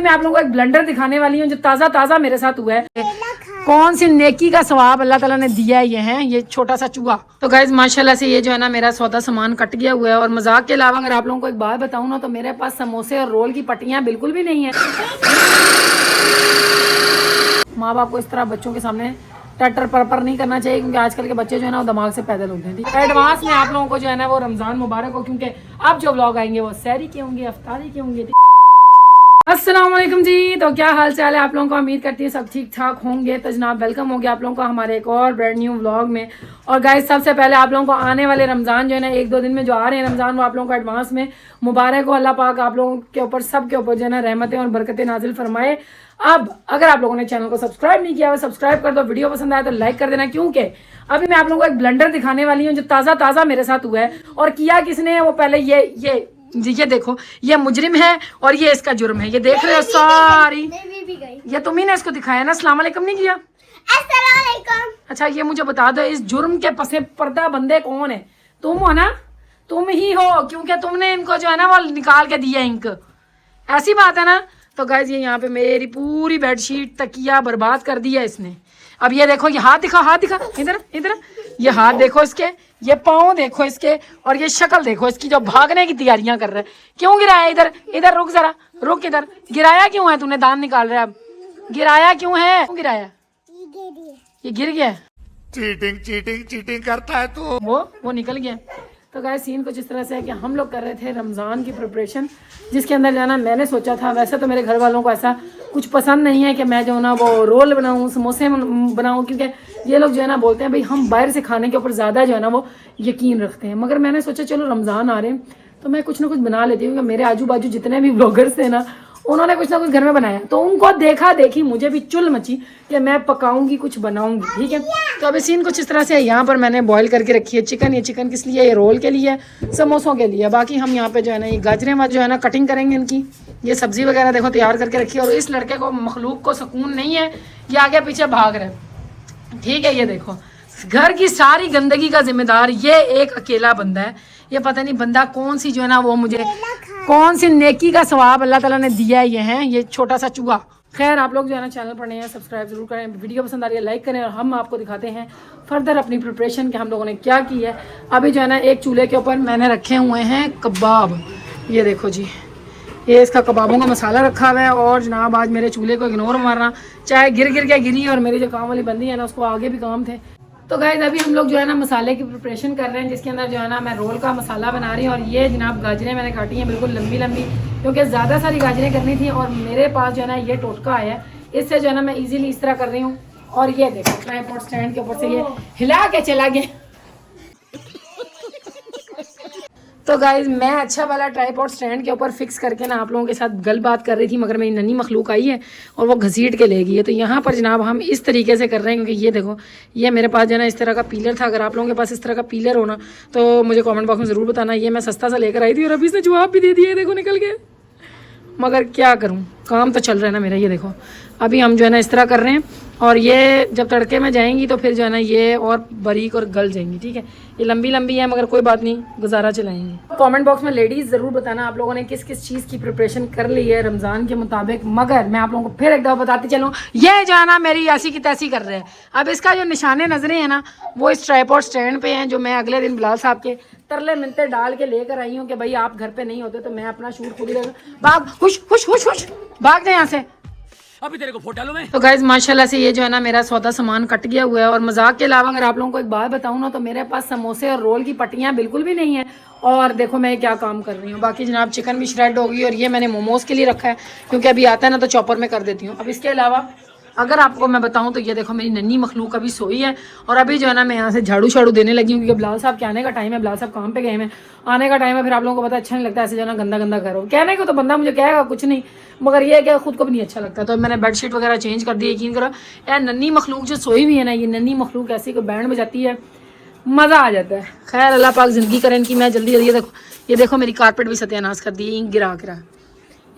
मैं आप लोगों को एक ब्लेंडर दिखाने वाली हूँ जो ताज़ा मेरे साथ हुआ है। कौन सी नेकी का सवाब अल्लाह ताला ने दिया है ये छोटा सा चूहा। तो गाइज माशाल्लाह से ये जो है ना मेरा सौदा सामान कट गया हुआ है। और मजाक के अलावा अगर आप लोगों को एक बात बताऊँ ना तो मेरे पास समोसे और रोल की पट्टियाँ बिल्कुल भी नहीं है। माँ बाप को इस तरह बच्चों के सामने टटर पर नहीं करना चाहिए, क्योंकि आजकल के बच्चे जो है ना वो दिमाग से पैदल होते हैं। ठीक है, एडवांस में आप लोगों को जो है ना वो रमजान मुबारक हो, क्योंकि अब जो व्लॉग आएंगे वो सहरी के होंगे, अफ्तारी के होंगे। अस्सलाम वालेकुम जी, तो क्या हाल चाल है आप लोगों को। उम्मीद करती है सब ठीक ठाक होंगे। तो जनाब वेलकम हो गया आप लोगों को हमारे एक और ब्रांड न्यू व्लॉग में। और गाइस सबसे पहले आप लोगों को आने वाले रमज़ान जो है ना 1-2 दिन में जो आ रहे हैं रमज़ान, वो आप लोगों को एडवांस में मुबारक हो। अल्लाह पाक आप लोगों के ऊपर सब के ऊपर जो है ना रहमतें और बरकतें नाजिल फरमाए। अब अगर आप लोगों ने चैनल को सब्सक्राइब नहीं किया हुआ सब्सक्राइब कर दो, वीडियो पसंद आया तो लाइक कर देना, क्योंकि अभी मैं आप लोगों को एक ब्लेंडर दिखाने वाली हूँ जो ताज़ा मेरे साथ हुआ है। और किया किसने है वो पहले ये देखो, ये मुजरिम है और ये इसका जुर्म है। ये देख रहे हो सारी, ये तुम्ही ने इसको दिखाया ना। अस्सलाम वालेकुम नहीं किया। अस्सलाम वालेकुम। अच्छा ये मुझे बता दो, इस जुर्म के पसे पर्दा बंदे कौन है? तुम हो ना, तुम ही हो, क्योंकि तुमने इनको जो है ना वो निकाल के दिया इंक। ऐसी बात है ना। तो गाइज ये यहाँ पे मेरी पूरी बेडशीट तकिया बर्बाद कर दिया इसने। अब ये देखो, ये हाथ दिखा इधर ये हाथ देखो इसके, ये पाँव देखो इसके, और ये शक्ल देखो इसकी जो भागने की तैयारियां कर रहा है। क्यों गिराया? इधर रुक जरा, रुक इधर। गिराया क्यों है तूने? दांत निकाल रहा है अब। गिराया क्यों है? क्यों गिराया? ये गिर गया। चीटिंग करता है तू। वो निकल गया। तो गाइस सीन कुछ इस तरह से है कि हम लोग कर रहे थे रमज़ान की प्रिपरेशन, जिसके अंदर जाना मैंने सोचा था। वैसे तो मेरे घर वालों को ऐसा कुछ पसंद नहीं है कि मैं जो है ना वो रोल बनाऊँ, समोसे बनाऊँ, क्योंकि ये लोग जो है ना बोलते हैं भाई हम बाहर से खाने के ऊपर ज़्यादा जो है ना वो यकीन रखते हैं। मगर मैंने सोचा चलो रमज़ान आ रहे हैं तो मैं कुछ ना कुछ बना लेती हूँ, क्योंकि मेरे आजू बाजू जितने भी ब्लॉगर्स थे ना उन्होंने कुछ ना कुछ घर में बनाया, तो उनको देखी मुझे भी चुल मची कि मैं पकाऊंगी, कुछ बनाऊंगी। ठीक है, तो अभी सीन कुछ इस तरह से है। यहाँ पर मैंने बॉईल करके रखी है चिकन। ये चिकन किस लिए? ये रोल के लिए, समोसों के लिए। बाकी हम यहाँ पे जो है ना ये गाजरें जो है ना कटिंग करेंगे इनकी। ये सब्जी वगैरह देखो तैयार करके रखी है। और इस लड़के को मखलूक को सुकून नहीं है, ये आगे पीछे भाग रहे हैं। ठीक है, ये देखो घर की सारी गंदगी का जिम्मेदार ये एक अकेला बंदा है। ये पता नहीं बंदा कौन सी जो है ना वो मुझे कौन सी नेकी का सवाब अल्लाह ताला ने दिया है ये छोटा सा चूहा। खैर आप लोग जो है ना चैनल पर नए हैं सब्सक्राइब जरूर करें, वीडियो पसंद आ रही है लाइक करें। और हम आपको दिखाते हैं फर्दर अपनी प्रिपरेशन कि हम लोगों ने क्या की है। अभी जो है ना एक चूल्हे के ऊपर मैंने रखे हुए हैं कबाब। ये देखो जी, ये इसका कबाबों का मसाला रखा हुआ है। और जनाब आज मेरे चूल्हे को इग्नोर मारना, चाहे गिर के गिरी, और मेरी जो काम वाली बंदी है ना उसको आगे भी काम थे। तो गाइस अभी हम लोग जो है ना मसाले की प्रिपरेशन कर रहे हैं, जिसके अंदर जो है ना मैं रोल का मसाला बना रही हूँ। और ये जनाब गाजरें मैंने काटी हैं बिल्कुल लंबी क्योंकि ज़्यादा सारी गाजरें करनी थी। और मेरे पास जो है ना ये टोटका आया है, इससे जो है ना मैं इजीली इस तरह कर रही हूँ। और ये देखो ट्राइपॉड स्टैंड के ऊपर से ये हिला के चला गया। तो गाइज मैं अच्छा वाला ट्राइपॉड स्टैंड के ऊपर फिक्स करके ना आप लोगों के साथ गल बात कर रही थी, मगर मेरी नन्ही मखलूक आई है और वो घसीट के ले गई है। तो यहाँ पर जनाब हम इस तरीके से कर रहे हैं, क्योंकि ये देखो ये मेरे पास जो है ना इस तरह का पीलर था। अगर आप लोगों के पास इस तरह का पीलर हो ना तो मुझे कमेंट बॉक्स में ज़रूर बताना। ये मैं सस्ता सा लेकर आई थी और अभी इसने जवाब भी दे दिया है, देखो निकल गया। मगर क्या करूँ, काम तो चल रहा है ना मेरा। ये देखो अभी हम जो है ना इस तरह कर रहे हैं, और ये जब तड़के में जाएंगी तो फिर जो है ना ये और बारीक और गल जाएंगी। ठीक है, ये लंबी है मगर कोई बात नहीं, गुजारा चलाएंगे। कमेंट बॉक्स में लेडीज़ ज़रूर बताना आप लोगों ने किस किस चीज़ की प्रिपरेशन कर ली है रमज़ान के मुताबिक। मगर मैं आप लोगों को फिर एक दफ़ा बताती चलूँ, ये जो है ना मेरी ऐसी की तैसी कर रहे हैं। अब इसका जो निशाने नजरें हैं ना वो इस ट्राइपॉड स्टैंड पे हैं, जो मैं अगले दिन बिलाल साहब के तरले मिलते डाल के लेकर आई हूँ कि भाई आप घर पे नहीं होते तो मैं अपना शूट खुद ही भाग हुश भाग जाए यहाँ से। अभी तेरे को फोटो लो मैं। तो गाइज माशाल्लाह से ये जो है ना मेरा सौदा सामान कट गया हुआ है। और मजाक के अलावा अगर आप लोगों को एक बात बताऊँ ना तो मेरे पास समोसे और रोल की पट्टियाँ बिल्कुल भी नहीं है। और देखो मैं क्या काम कर रही हूँ। बाकी जनाब चिकन भी श्रेड होगी, और ये मैंने मोमोज के लिए रखा है, क्योंकि अभी आता है ना तो चॉपर में कर देती हूँ। अब इसके अलावा अगर आपको मैं बताऊं तो ये देखो मेरी नन्ही मखलूक अभी सोई है। और अभी जो है ना मैं यहाँ से झाड़ू देने लगी हूँ, क्योंकि बिलाल साहब के आने का टाइम है। बिलाल साहब काम पे गए हैं, आने का टाइम है। फिर आप लोगों को पता अच्छा नहीं लगता ऐसे जो है ना गंदा करो। कहने को तो बंदा मुझे कहेगा कुछ नहीं, मगर ये क्या खुद को भी नहीं अच्छा लगता। तो मैंने बेडशीट वगैरह चेंज कर दी। यकीन करो यार नन्ही मखलूक जो सोई हुई है ना, ये नन्ही मखलूक ऐसी को बैंड बजाती है, मज़ा आ जाता है। खैर अल्लाह पाक ज़िंदगी करें इनकी। मैं जल्दी ये देखो मेरी कारपेट भी सत्यानाश कर दी, इंक गिरा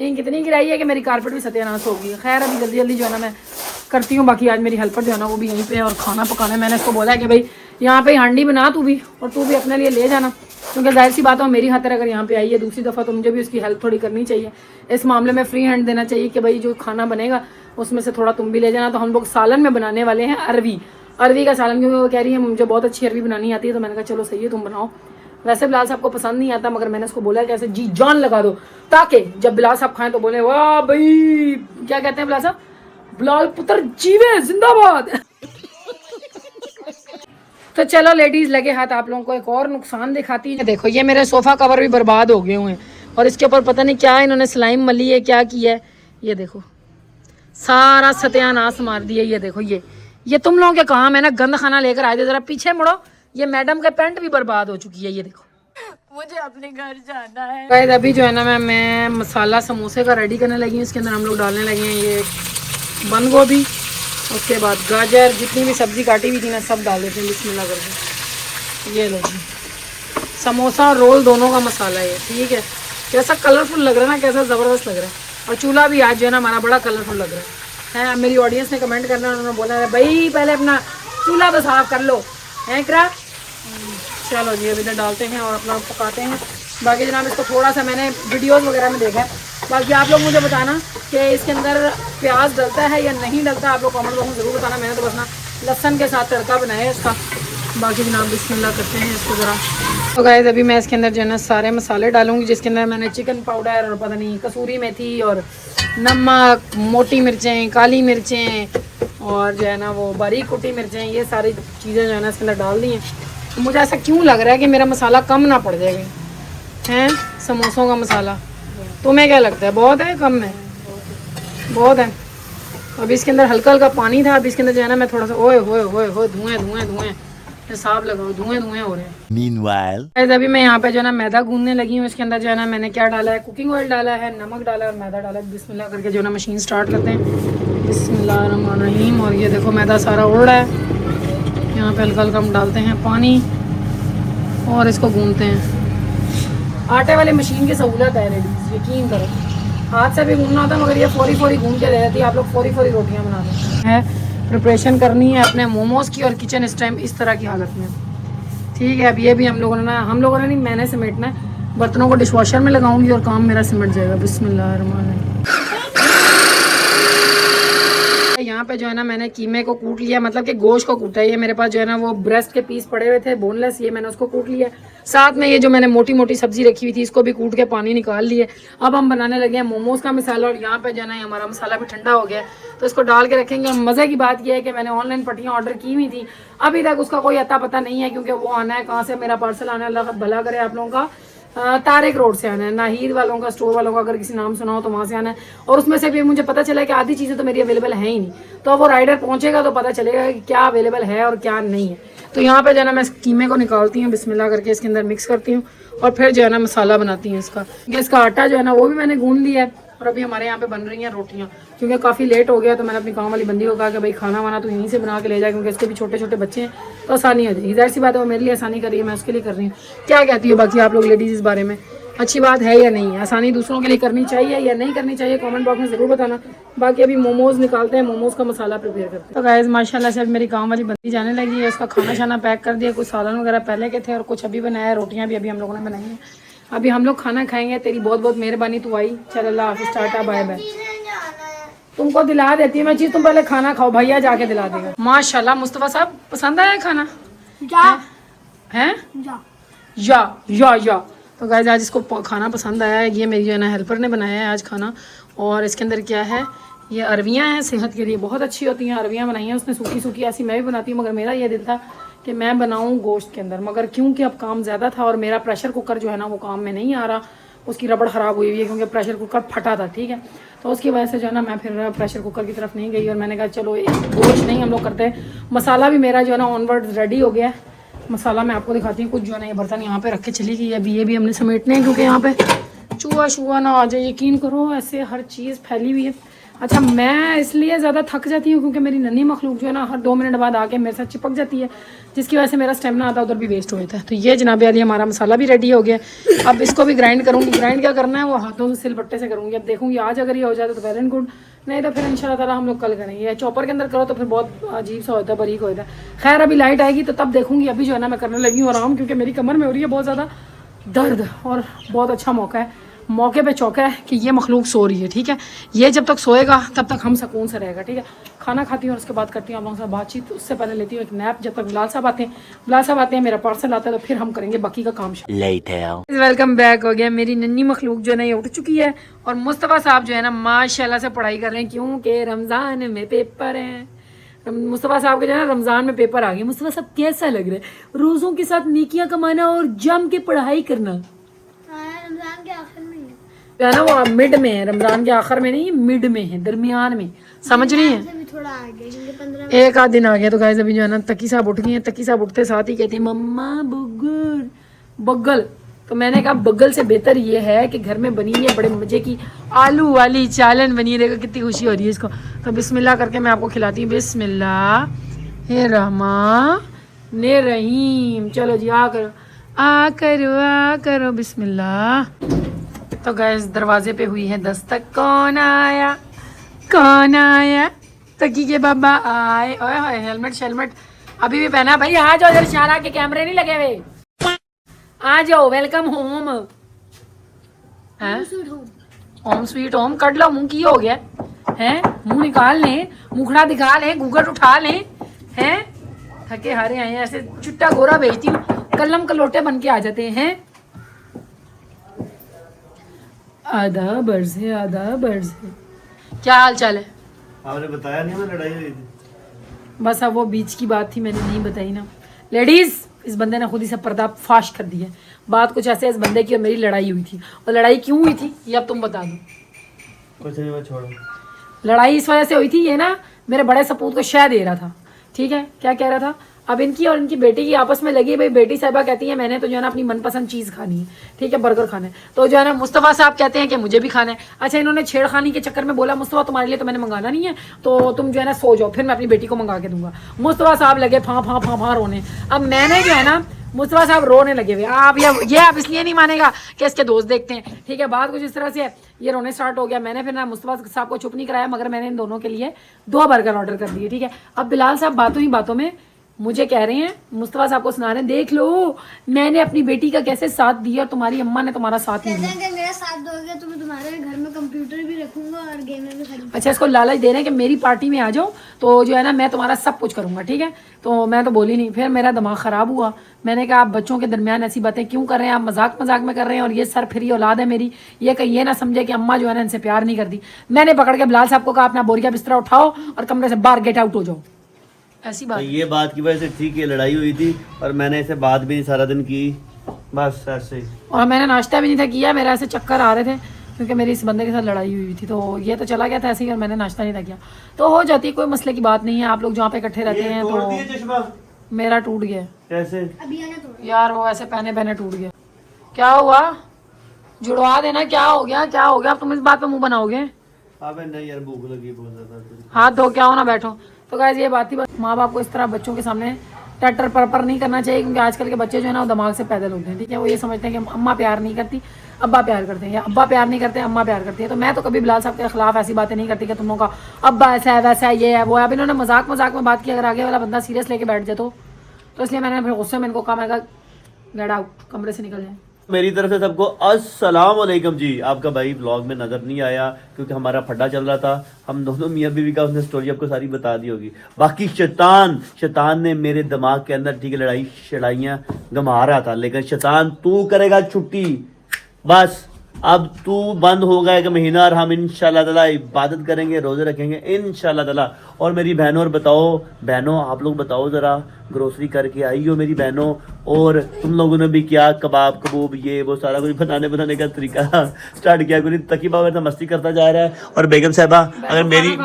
इंक कितनी गिराई है कि मेरी कारपेट भी सत्यानाश होगी। खैर अभी जल्दी जो है ना मैं करती हूँ। बाकी आज मेरी हेल्पर जो है ना वो भी यहीं पे और खाना पकाना है। मैंने इसको बोला है कि भाई यहाँ पे हांडी बना तू भी, और तू भी अपने लिए ले जाना, क्योंकि जाहिर सी बात है मेरी खातिर अगर यहाँ पे आई है दूसरी दफ़ा तो मुझे भी उसकी हेल्प थोड़ी करनी चाहिए। इस मामले में फ्री हैंड देना चाहिए कि भाई जो खाना बनेगा उसमें से थोड़ा तुम भी ले जाना। तो हम लोग सालन में बनाने वाले हैं अरवी का सालन, क्योंकि वो कह रही है मुझे बहुत अच्छी अरवी बनानी आती है। तो मैंने कहा चलो सही है तुम बनाओ। वैसे बिलाल साहब को पसंद नहीं आता, मगर मैंने उसको बोला कि ऐसे जी जान लगा दो ताकि जब बिलाल साहब खाएं तो बोले वाह भाई, क्या कहते हैं बिलाल साहब, बिलाल पुत्र जीवे जिंदाबाद। तो चलो लेडीज लगे हाथ आप लोगों को एक और नुकसान दिखाती है। देखो ये मेरे सोफा कवर भी बर्बाद हो गए हुए हैं, और इसके ऊपर पता नहीं क्या इन्होंने स्लाइम मली है, क्या किया है। ये देखो सारा सत्यानाश मार दिया। ये देखो ये तुम लोगों के काम है ना, गंद खाना लेकर आए थे, जरा पीछे मुड़ो। ये मैडम का पैंट भी बर्बाद हो चुकी है। ये देखो मुझे अपने घर जाना है। गाइस अभी जो है ना मैं मसाला समोसे का रेडी करने लगी हूँ। इसके अंदर हम लोग डालने लगे हैं ये बंद गोभी, उसके बाद गाजर, जितनी भी सब्जी काटी हुई थी ना सब डाल देते हैं बिस्मिल्लाह करके। ये लो जी समोसा और रोल दोनों का मसाला है, ठीक है। कैसा कलरफुल लग रहा है ना, कैसा ज़बरदस्त लग रहा है। और चूल्हा भी आज जो है ना हमारा बड़ा कलरफुल लग रहा है। मेरी ऑडियंस ने कमेंट करना, उन्होंने बोला है भाई पहले अपना चूल्हा तो साफ कर लो है करा। चलो जी अभी इधर डालते हैं और अपना पकाते हैं। बाकी जनाब इसको थोड़ा सा मैंने वीडियोस वगैरह में देखा है, बाकी आप लोग मुझे बताना कि इसके अंदर प्याज डलता है या नहीं डलता, आप लोग कमेंट बॉक्स में ज़रूर बताना। मैंने तो बस ना लहसुन के साथ तड़का बनाया है इसका। बाकी जनाब बिस्मिल्लाह करते हैं इसको ज़रा। तो गाइस अभी मैं इसके अंदर जो है ना सारे मसाले डालूंगी, जिसके अंदर मैंने चिकन पाउडर और पता नहीं कसूरी मेथी और नमक, मोटी मिर्चें, काली मिर्चें और जो है ना वो बारीक कुटी मिर्चें, ये सारी चीज़ें जो है ना इसके अंदर डाल दी हैं। तो मुझे ऐसा क्यों लग रहा है कि मेरा मसाला कम ना पड़ जाएगा, हैं समोसों का मसाला। तुम्हें क्या लगता है बहुत है कम है? बहुत है। अभी इसके अंदर हल्का हल्का पानी था, अभी इसके अंदर जो है ना मैं थोड़ा सा ओए होए होए होए धुएं हिसाब लगाओ, धुएं हो रहे हैं। Meanwhile अभी मैं यहाँ पे जो है ना मैदा गूंदने लगी हूँ। इसके अंदर जो है ना मैंने क्या डाला है, कुकिंग ऑयल डाला है, नमक डाला है और मैदा डाला है। बिस्मिल्लाह करके जो है ना मशीन स्टार्ट करते हैं। बिस्मिल्लाहिर्रहमानिर्रहीम। और ये देखो मैदा सारा उड़ रहा है। यहाँ पे हल्का हल्का हम डालते हैं पानी और इसको गूंदते हैं। आटे वाली मशीन की सहूलत है लेडीज, यकीन करो। हाथ से भी गूंदना होता है, मगर ये फौरी गूंद के दे देती है। आप लोग फौरी रोटियाँ बना देते हैं। प्रिपरेशन करनी है अपने मोमोज़ की, और किचन इस टाइम इस तरह की हालत में, ठीक है। अब ये भी हम लोगों ने नहीं मैंने समेटना है। बर्तनों को डिशवॉशर में लगाऊंगी और काम मेरा सिमट जाएगा। बिस्मिल्लाहिर्रहमानिर्रहीम। यहाँ पे जो है ना मैंने कीमे को कूट लिया, मतलब कि गोश्त को कूटा है। ये मेरे पास जो है ना वो ब्रेस्ट के पीस पड़े हुए थे बोनलेस, ये मैंने उसको कूट लिया। साथ में ये जो मैंने मोटी मोटी सब्जी रखी हुई थी इसको भी कूट के पानी निकाल लिए। अब हम बनाने लगे हैं मोमोज़ का मसाला, और यहाँ पे जो है ना हमारा मसाला भी ठंडा हो गया तो इसको डाल के रखेंगे। और मज़े की बात यह है कि मैंने ऑनलाइन पट्टियाँ ऑर्डर की हुई थी, अभी तक उसका कोई अता पता नहीं है, क्योंकि वो आना है कहाँ से, मेरा पार्सल आना है अल्लाह भला करे आप लोगों का, तारिक रोड से आना है। नाहीद वालों का, स्टोर वालों का अगर किसी नाम सुना हो तो वहाँ से आना है। और उसमें से भी मुझे पता चला कि आधी चीज़ें तो मेरी अवेलेबल है ही नहीं, तो वो राइडर पहुँचेगा तो पता चलेगा कि क्या अवेलेबल है और क्या नहीं है। तो यहाँ पे जो है ना मैं कीमे को निकालती हूँ, बिस्मिल्लाह करके इसके अंदर मिक्स करती हूँ और फिर जो है ना मसाला बनाती हूँ इसका। इसका आटा जो है ना वो भी मैंने गूंद लिया है। और अभी हमारे यहाँ पे बन रही हैं रोटियाँ, क्योंकि काफ़ी लेट हो गया। तो मैंने अपनी काम वाली बंदी को कहा कि भाई खाना वाना तो यहीं से बना के ले जाए, क्योंकि इसके भी छोटे छोटे बच्चे हैं तो आसानी हो जाएगी। जाहिर सी बात है वो मेरे लिए आसानी कर रही है, मैं उसके लिए कर रही हूँ। क्या कहती हो बाकी आप लोग लेडीज़ इस बारे में, अच्छी बात है या नहीं है? आसानी दूसरों के लिए करनी चाहिए या नहीं करनी चाहिए, कमेंट बॉक्स में ज़रूर बताना। बाकी अभी मोमोज़ निकालते हैं, मोमोज़ का मसाला प्रिपेयर करते हैं। तो गाइस माशाल्लाह से अभी मेरी काम वाली बंदी जाने लगी है। उसका खाना शाना पैक कर दिया, कुछ सालन वगैरह पहले के थे और कुछ अभी बनाया। रोटियाँ भी अभी हम लोगों ने बनाई हैं। अभी हम लोग खाना खाएंगे। तेरी बहुत बहुत मेहरबानी, तू आई। चल अल्लाह हाफिज़, टाटा बाय बाय। तुमको दिला देती है मैं चीज़, तुम पहले खाना खाओ, भैया जाके दिला देगा। माशाल्लाह मुस्तफ़ा साहब पसंद आया खाना है? या तो गाइस आज इसको खाना पसंद आया है। ये मेरी जो है ना हेल्पर ने बनाया है आज खाना। और इसके अंदर क्या है, ये अरवियाँ हैं, सेहत के लिए बहुत अच्छी होती हैं। अरवियाँ बनाई हैं उसने सूखी सूखी, ऐसी मैं भी बनाती हूँ, मगर मेरा ये दिल था कि मैं बनाऊँ गोश्त के अंदर, मगर क्योंकि अब काम ज़्यादा था और मेरा प्रेशर कुकर जो है ना वो काम में नहीं आ रहा, उसकी रबड़ ख़राब हुई है, क्योंकि प्रेशर कुकर फटा था, ठीक है। तो उसकी वजह से जो है ना मैं फिर प्रेशर कुकर की तरफ नहीं गई। और मैंने कहा चलो गोश्त नहीं हम लोग करते। मसाला भी मेरा जो है ना ऑनवर्ड रेडी हो गया है। मसाला मैं आपको दिखाती हूँ। कुछ जो है ना ये बर्तन यहाँ पे रख के चली गई है, अभी ये भी हमने समेटने हैं, क्योंकि यहाँ पे चूहा शूहा ना आ जाए, यकीन करो ऐसे हर चीज़ फैली हुई है। अच्छा मैं इसलिए ज़्यादा थक जाती हूँ क्योंकि मेरी नन्ही मखलूक जो है ना हर 2 मिनट बाद आके मेरे साथ चिपक जाती है, जिसकी वजह से मेरा स्टेमिना आता उधर भी वेस्ट हो जाता है। तो ये जनाब वाली हमारा मसाला भी रेडी हो गया। अब इसको भी ग्राइंड करूँगी। ग्राइंड क्या करना है वो हाथों से सिलबट्टे से करूँगी। अब देखूँगी आज अगर ये हो जाए तो वेल एंड गुड, नहीं तो फिर इंशाल्लाह ताला हम लोग कल करेंगे। चॉपर के अंदर करो तो फिर बहुत अजीब सा होता है, बारीक होता है। खैर अभी लाइट आएगी तो तब देखूँगी। अभी जो है ना मैं करने लगी हूँ आराम, क्योंकि मेरी कमर में हो रही है बहुत ज़्यादा दर्द। और बहुत अच्छा मौका है, मौके पे चौका है कि ये मखलूक सो रही है। ठीक है, ये जब तक सोएगा तब तक हम सुकून से रहेगा। ठीक है, खाना खाती हूँ और उसके बाद करती हूँ आप लोगों से बातचीत। उससे पहले लेती हूँ एक नैप, जब तक बिलाल साहब आते हैं। बिलाल साहब आते हैं, मेरा पार्सल आता है, तो फिर हम करेंगे बाकी का काम। वेलकम बैक हो गया। मेरी नन्ही मखलूक जो है ना ये उठ चुकी है और मुस्तफ़ा साहब जो है ना माशाल्लाह से पढ़ाई कर रहे हैं, क्योंकि रमज़ान में पेपर हैं। मुस्तफ़ा साहब के जो है ना रमज़ान में पेपर आ गए। मुस्तफ़ा साहब कैसा लग रहा है? रोज़ों के साथ नेकियां कमाना और जम के पढ़ाई करना। रमजान के आखिर में जो है ना वो मिड में है, रमज़ान के आखिर में नहीं, मिड में है, दरमियान में। समझ रही है? भी थोड़ा आगे, क्योंकि 15 एक आध दिन आ गया। तो गाइस अभी जो है ना तकी साहब उठ गई हैं। तकी साहब उठते साथ ही कहती है मम्मा बुग्गल बग्गल। तो मैंने कहा बग्गल से बेहतर ये है कि घर में बनी है बड़े मजे की आलू वाली चालन बनी है। देखो कितनी खुशी हो रही है इसको। तो बिस्मिल्लाह करके मैं आपको खिलाती हूँ। बिस्मिल्लाह हे रहमान ने रहीम। चलो जी आ करो बिस्मिल्लाह। तो गाइस दरवाजे पे हुई है दस्तक। कौन आया कौन आया? तकी के बाबा आए। ओए होए हेलमेट शेलमेट अभी भी पहना भाई। आ जाओ इधर, शारा के कैमरे नहीं लगे हुए, आ जाओ। वेलकम होम है, होम स्वीट होम। कट लो मुंह की हो गया है, मुंह निकाल लें, मुखड़ा दिखा लें, घूंघट उठा लें। हैं थके हारे आए हैं, ऐसे चुट्टा गोरा भेजती हूँ, कलम कलोटे बन के आ जाते हैं। आधा बर्ज है, आधा बर्ज है। क्या हाल चाल है? आपने बताया नहीं, हमें लड़ाई हुई थी। बस अब वो बीच की बात थी, मैंने नहीं बताई ना। लेडीज इस बंदे ने खुद ही सब पर्दा फाश कर दिया। बात कुछ ऐसे, इस बंदे की और मेरी लड़ाई हुई थी। और लड़ाई क्यों हुई थी ये अब तुम बता दो। कुछ नहीं, मैं छोड़ो। लड़ाई इस वजह से हुई थी, ये ना मेरे बड़े सपूत को शह दे रहा था। ठीक है, क्या कह रहा था? अब इनकी और इनकी बेटी की आपस में लगी। भाई बेटी साहिबा कहती है मैंने तो जो है ना अपनी मनपसंद चीज़ खानी है। ठीक है, बर्गर खाना है। तो जो है ना मुस्तफ़ा साहब कहते हैं कि मुझे भी खाना है। अच्छा इन्होंने छेड़खानी के चक्कर में बोला मुस्तफ़ा तुम्हारे लिए तो मैंने मंगाना नहीं है, तो तुम जो है ना सो जाओ, फिर मैं अपनी बेटी को मंगा के दूंगा। मुस्तफ़ा साहब लगे फाँ रोने। अब मैंने जो है ना मुस्तफ़ा साहब रोने लगे हुए। आप ये आप इसलिए नहीं मानेगा कि इसके दोस्त देखते हैं। ठीक है, बात कुछ इस तरह से है, ये रोने स्टार्ट हो गया। मैंने फिर ना मुस्तफ़ा साहब को चुप नहीं कराया, मगर मैंने इन दोनों के लिए 2 बर्गर ऑर्डर कर दिए। ठीक है, अब बिलाल साहब बातों ही बातों में मुझे कह रहे हैं, मुस्तफ़ा साहब को सुना रहे हैं, देख लो मैंने अपनी बेटी का कैसे साथ दिया और तुम्हारी अम्मा ने तुम्हारा साथ नहीं दिया। अगर मेरा साथ दोगे तो मैं तुम्हारे घर में कंप्यूटर भी रखूंगा और गेमर भी खरीदूंगा। अच्छा इसको लालच दे रहे हैं कि मेरी पार्टी में आ जाओ तो जो है ना मैं तुम्हारा सब कुछ करूंगा। ठीक है, तो मैं तो बोली नहीं। फिर मेरा दिमाग ख़राब हुआ। मैंने कहा आप बच्चों के दरमियान ऐसी बातें क्यों कर रहे हैं? आप मजाक में कर रहे हैं। और ये सर फिरी औलाद है मेरी, ये कहीं ये ना समझे कि अम्मा जो है ना इनसे प्यार नहीं करती। मैंने पकड़ के बिलाल साहब को कहा अपना बोरिया बिस्तरा उठाओ और कमरे से बाहर गेट आउट हो जाओ। ऐसी बात तो ये बात की वजह से ठीक है, लड़ाई हुई थी और मैंने इसे बात भी नहीं सारा दिन की, बस ऐसे ही। और मैंने नाश्ता भी नहीं था किया, मेरे ऐसे चक्कर आ रहे थे क्योंकि मेरी इस बंदे के साथ लड़ाई हुई थी। तो ये तो चला गया था ऐसे ही और मैंने नाश्ता नहीं था किया। तो हो जाती है, कोई मसले की बात नहीं है। आप लोग जहाँ पे इकट्ठे रहते हैं तो मेरा टूट गया। कैसे? अभी आना थोड़ा यार वो ऐसे पहने टूट गया। क्या हुआ? जुड़वा देना। क्या हो गया? क्या हो गया? अब तुम इस बात पे मुंह बनाओगे? अबे नहीं यार, भूख लगी बहुत ज्यादा। हाथ धो के आओ ना, बैठो। तो गाइस ये बात थी, बस माँ बाप को इस तरह बच्चों के सामने टटर पर नहीं करना चाहिए, क्योंकि आजकल के बच्चे जो है ना वो दिमाग से पैदल होते हैं। ठीक है, वो ये समझते हैं कि अम्मा प्यार नहीं करती अब्बा प्यार करते हैं, या अब्बा प्यार नहीं करते अम्मा प्यार करती है। तो मैं तो कभी बिलाल साहब के खिलाफ ऐसी बातें नहीं करती कि तुम लोगों का अब्बा ऐसा है वैसा है ये है वो है। अब इन्होंने मजाक में बात की, अगर आगे वाला बंदा सीरियस लेके बैठ जाए तो इसलिए मैंने फिर गुस्से में इनको कहा, मैंने कहा गेट आउट, कमरे से निकल जाए। मेरी तरफ से सबको अस्सलाम वालेकुम जी। आपका भाई व्लॉग में नजर नहीं आया क्योंकि हमारा फड्डा चल रहा था। हम दोनों मियाँ बीवी का, उसने स्टोरी आपको सारी बता दी होगी। बाकी शैतान ने मेरे दिमाग के अंदर ठीक है लड़ाइयाँ गमा रहा था, लेकिन शैतान तू करेगा छुट्टी। बस अब तू बंद होगा एक महीना और हम इंशाल्लाह ताला इबादत करेंगे, रोजे रखेंगे इंशाल्लाह ताला। और मेरी बहनों, और बहनों आप लोग बताओ जरा, ग्रोसरी करके आई हो मेरी बहनों? और तुम लोगों ने भी क्या कबाब कबूब ये वो सारा कुछ बनाने का तरीका स्टार्ट किया? कुछ तकी बाबा तो मस्ती करता जा रहा है। और बेगम साहबा अगर मेरी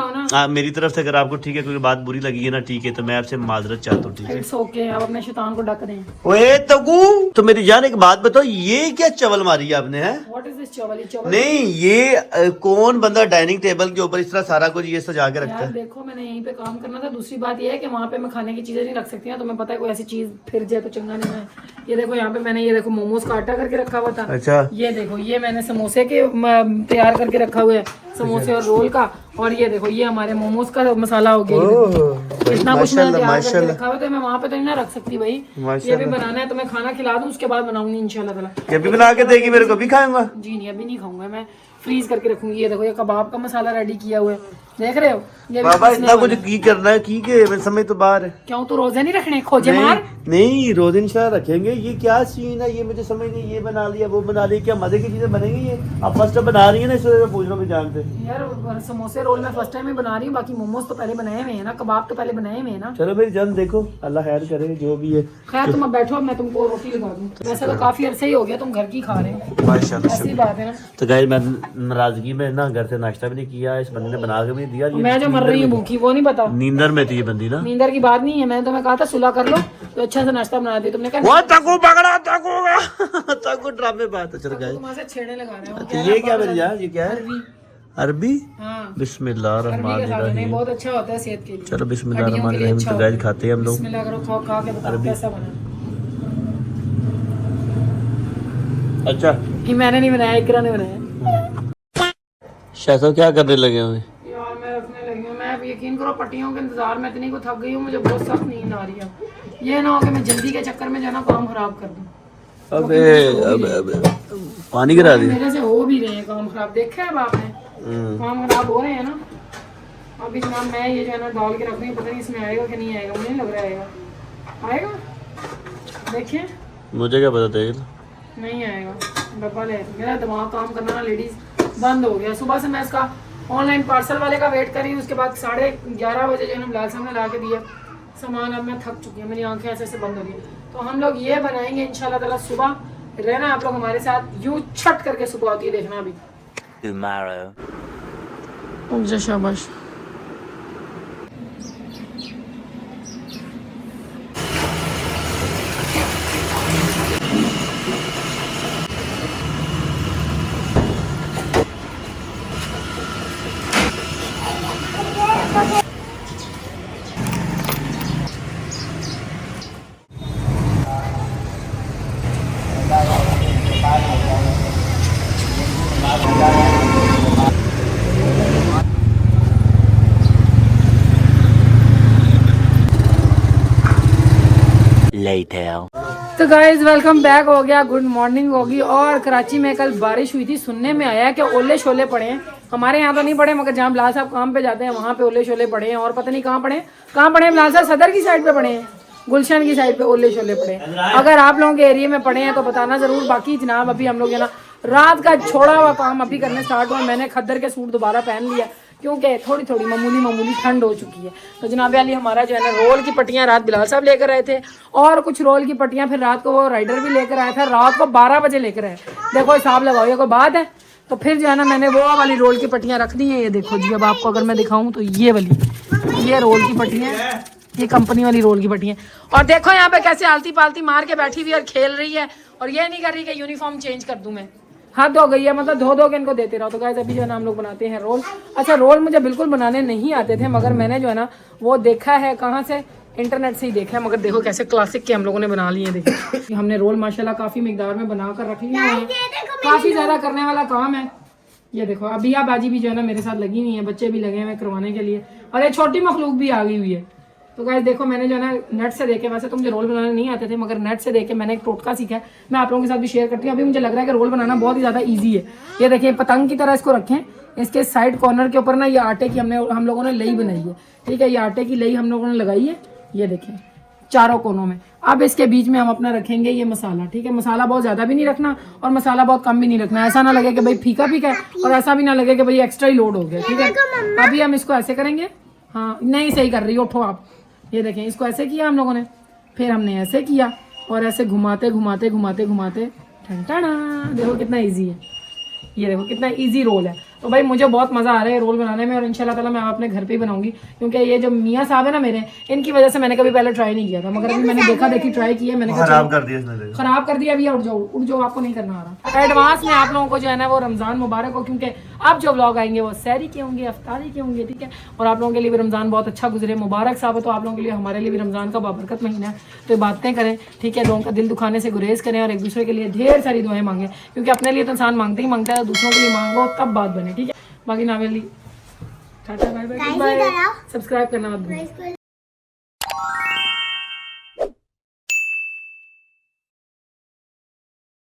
मेरी तरफ से अगर आपको ठीक है कोई बात बुरी लगी है ना, ठीक है, तो मैं आपसे माजरत चाहता हूँ, ठीक है? इट्स ओके, आप अपने शैतान को ढक दें। ओए तगू, तो मेरी जान एक बात बताओ, ये क्या चवल मारी है आपने? है व्हाट इज दिस चवल? नहीं, ये कौन बंदा डाइनिंग टेबल के ऊपर इस तरह सारा कुछ ये सजा के रखता यार है? देखो, मैंने यहीं पे काम करना था। दूसरी बात ये है कि वहाँ पे मैं खाने की चीजें नहीं रख सकती ना, तुम्हें पता है कोई ऐसी चीज फिर जाए तो चंगा नहीं है। ये देखो यहाँ पे मैंने, ये देखो मोमोज का आटा करके रखा हुआ था। अच्छा, ये देखो, ये मैंने समोसे के तैयार करके रखा हुआ है, समोसे और रोल का। और ये देखो, ये हमारे मोमोज का मसाला हो गया। इतना कुछ मैंने तैयार करके रखा हुआ है, तो मैं वहाँ पे तो नहीं ना रख सकती भाई। ये भी बनाना है तो मैं खाना खिला दूँ, उसके बाद बनाऊंगी इंशाल्लाह ताला। ये भी बना के देगी मेरे को, भी खाऊंगा? जी नहीं, अभी नहीं खाऊंगा मैं, फ्रीज करके रखूंगी। ये देखो, ये कबाब का मसाला रेडी किया हुआ है, देख रहे हो? ये भी बाबा पीसने इतना वाला कुछ की करना है, की के मैं समझ तो बाहर है। क्यों, तो रोजे नहीं रखने? खोजे नहीं, मार। नहीं, रोज इंशाल्लाह रखेंगे। ये क्या सीन है, ये मुझे समझ नहीं। ये बना लिया, वो बना लिया, क्या मजे की चीजें बनेंगी ये? आप फर्स्ट टाइम बना रही है ना, इसलिए मैं पूछ रहा हूँ मैं जान से। यार समोसे रोल मैं फर्स्ट टाइम ही बना रही हूँ, बाकी मोमोज तो पहले बनाए हुए हैं ना, कबाब तो पहले बनाए हुए हैं ना। चलो मेरी जान, देखो अल्लाह खैर करे जो भी है। खैर तुम अब बैठो, मैं तुमको रोटी लगा दूँ। वैसे तो काफी अरसे ही हो गया तुम घर की खा रहे हो, माशाल्लाह। ऐसी बात है ना। तो गाइस, मैं नाराजगी में ना घर से नाश्ता भी नहीं किया, इस बंदे ने बना के भी नहीं दिया। मैं जो मर रही हूँ भूखी, वो नहीं पता। नींदर में थी ये बंदी ना। नींदर की बात नहीं है, मैंने तुम्हें कहा था सुलह कर लो तो अच्छा से नाश्ता बना दी, तुमने कहा वो तको पकड़ा, तको तको ड्रामे बात है। चल गाइस, तुम्हारे से छेड़ने लगा रहे हो। तो ये क्या मेरी जान, ये क्या है? अरबी। अरबी? हाँ, बिस्मिल्लाह अरबी रहमान के साथ नहीं, रहीम। बहुत अच्छा होता है सेहत के लिए। चलो बिस्मिल्लाह हड्डियों रहमान के लिए रहीम। अच्छा तो होता गाइस खाते हैं हम लोग। बिस्मिल्लाह करो, खाओ, खा के बताओ कैसा बना। अच्छा, ये मैंने नहीं बनाया, इकरा ने बनाया। शैसो क्या करने लगे हुए? यार मैं रखने लगी हूँ, मैं अब यकीन करो पट्टियों के इंतजार में इतनी को थक गई हूँ, मुझे बहुत सख्त नींद आ रही है। ये ना हो कि मैं जल्दी के चक्कर में जो है ना काम खराब कर दूँ। अबे पानी गिरा दिया। मेरे से हो भी रहे हैं काम खराब, देखा है अब आपने? काम खराब हो रहे हैं ना। अभी जनाब मैं ये जो है ना डाल के रख रही हूँ, पता नहीं इसमें आएगा कि नहीं आएगा, मुझे नहीं लग रहा आएगा। आएगा, देखिए। मुझे क्या पता तेल नहीं आएगा, डब्बा ले। मेरा दिमाग काम करना ना लेडीज बंद हो गया। सुबह से मैं इसका ऑनलाइन पार्सल वाले का वेट करी, उसके बाद 11:30 बजे जो है ना बिलाल साहब ने ला के दिया सामान। अब मैं थक चुकी हूँ, मेरी आंखें ऐसे ऐसे बंद हो गई। तो हम लोग ये बनाएंगे इंशाल्लाह ताला सुबह। रहना आप लोग हमारे साथ, यूं छट करके सुबह होती है, देखना अभी। टुमारो शाबाश। तो गाइज वेलकम बैक हो गया, गुड मॉर्निंग होगी। और कराची में कल बारिश हुई थी, सुनने में आया कि ओले शोले पड़े हैं। हमारे यहाँ तो नहीं पड़े, मगर जहाँ बिलाल साहब काम पे जाते हैं वहाँ पे ओले शोले पड़े हैं। और पता नहीं कहाँ पड़े हैं बिलाल साहब? सदर की साइड पे पड़े हैं, गुलशन की साइड पे ओले शोले पड़े हैं। अगर आप लोगों के एरिया में पड़े हैं तो बताना जरूर। बाकी जनाब अभी हम लोग है ना रात का छोड़ा हुआ काम अभी करने स्टार्ट हुआ। मैंने खद्दर के सूट दोबारा पहन लिया क्योंकि थोड़ी थोड़ी मामूली ठंड हो चुकी है। तो जनाब अली हमारा जो है ना रोल की पट्टियाँ रात बिलाल साहब लेकर आए थे, और कुछ रोल की पट्टियाँ फिर रात को वो राइडर भी लेकर आया था। रात को 12 बजे लेकर आए। देखो हिसाब लगाओ, ये कोई बात है? तो फिर जो है ना मैंने वो वाली रोल की पट्टियाँ रख दी हैं। ये देखो जी, अब आपको अगर मैं दिखाऊँ तो ये वाली, ये रोल की पट्टियाँ, ये कंपनी वाली रोल की पट्टियाँ। और देखो यहाँ पे कैसे आलती पालती मार के बैठी हुई और खेल रही है, और ये नहीं कर रही कि यूनिफॉर्म चेंज कर दूं मैं। हद हो गई है, मतलब धो के इनको देते रहो। तो गाइस अभी जो है ना हम लोग बनाते हैं रोल। अच्छा, रोल मुझे बिल्कुल बनाने नहीं आते थे, मगर मैंने जो है ना वो देखा है, कहाँ से? इंटरनेट से ही देखा है। मगर देखो कैसे क्लासिक के हम लोगों ने बना लिए हैं। देखो हमने रोल माशाल्लाह काफ़ी मिकदार में बना कर रख लिए हैं, काफ़ी ज़्यादा करने वाला काम है। ये देखो अभी बाजी भी जो है ना मेरे साथ लगी हुई है, बच्चे भी लगे हुए करवाने के लिए, और ये छोटी मखलूक भी आ गई हुई है। तो गाइस देखो मैंने जो है ना नेट से देखे, वैसे तो मुझे रोल बनाने नहीं आते थे, मगर नेट से देखे मैंने एक टोटका सीखा है, मैं आप लोगों के साथ भी शेयर करती हूँ। अभी मुझे लग रहा है कि रोल बनाना बहुत ही ज़्यादा ईजी है। ये देखिए पतंग की तरह इसको रखें, इसके साइड कॉर्नर के ऊपर ना ये आटे की हम लोगों ने लई बनाई है, ठीक है? ये आटे की लई हम लोगों ने लगाई है, ये देखें चारों कोनों में। अब इसके बीच में हम अपना रखेंगे ये मसाला, ठीक है? मसाला बहुत ज़्यादा भी नहीं रखना और मसाला बहुत कम भी नहीं रखना, ऐसा ना लगे कि भाई फीका फीका है और ऐसा भी ना लगे कि भाई एक्स्ट्रा ही लोड हो गया, ठीक है? अभी हम इसको ऐसे करेंगे। हाँ नहीं सही कर रही हो, उठो आप। ये देखें इसको ऐसे किया हम लोगों ने, फिर हमने ऐसे किया और ऐसे घुमाते ठंटाना। देखो कितना ईजी है, ये देखो कितना इजी रोल है। तो भाई मुझे बहुत मज़ा आ रहा है रोल बनाने में, और इंशाल्लाह ताला मैं अपने घर पे ही बनाऊंगी, क्योंकि ये जो मियाँ साहब है ना मेरे, इनकी वजह से मैंने कभी पहले ट्राई नहीं किया था, मगर अभी मैंने देखा देखी ट्राई की है, मैंने कहा खराब कर दिया इसने। खराब कर दिया। अभी उठ जाओ, आपको नहीं करना आ रहा। एडवांस में आप लोगों को जो है ना वो रमज़ान मुबारक हो, क्योंकि अब जो व्लॉग आएंगे वो सहरी के होंगे, अफ्तारी के होंगे, ठीक है। और आप लोगों के लिए भी रमज़ान बहुत अच्छा गुजरे, मुबारक साहब। तो आप लोगों के लिए, हमारे लिए भी रमज़ान का बाबरकत महीना है, तो ये बातें करें, ठीक है। लोगों का दिल दुखाने से गुरेज करें और एक दूसरे के लिए ढेर सारी दुआएं मांगें, क्योंकि अपने लिए तो इंसान मांगते ही मांगता है, दूसरों के लिए मांगो तब बात बने, ठीक है। बाकी नावेली टाटा बाय बाय, सब्सक्राइब करना मत भूलिए।